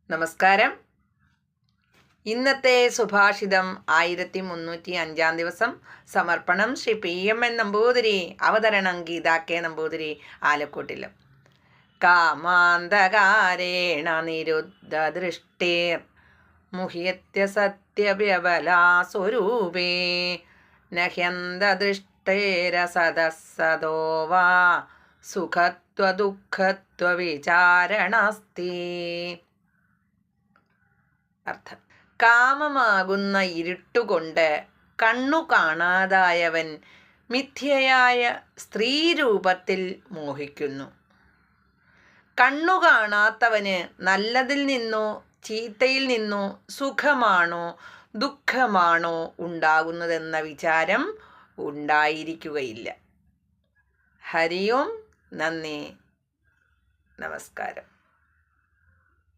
നമസ്കാരം. ഇന്നത്തെ സുഭാഷിതം 1305 ദിവസം. സമർപ്പണം ശ്രീ PM നമ്പൂതിരി. അവതരണം ഗീതാ കെ നമ്പൂതിരി, ആലക്കോട്ടിലും. കാമാന്തകാരേണ നിരുദ്ധ ദൃഷ്ടേർ മുഹ്യത്യ സത്യവ്യവലാസ്വരൂപേ നഹ്യന്തദൃഷ്ടേര സദസ്സദോ വാ സുഖത്വ ദുഃഖത്വ വിചാരണാസ്തി. അർത്ഥം: കാമമാകുന്ന ഇരുട്ടുകൊണ്ട് കണ്ണു കാണാതായവൻ മിഥ്യയായ സ്ത്രീരൂപത്തിൽ മോഹിക്കുന്നു. കണ്ണു കാണാത്തവന് നല്ലതിൽ നിന്നോ ചീത്തയിൽ നിന്നോ സുഖമാണോ ദുഃഖമാണോ ഉണ്ടാകുന്നതെന്ന വിചാരം ഉണ്ടായിരിക്കുകയില്ല. ഹരി ഓം. നന്ദി. നമസ്കാരം.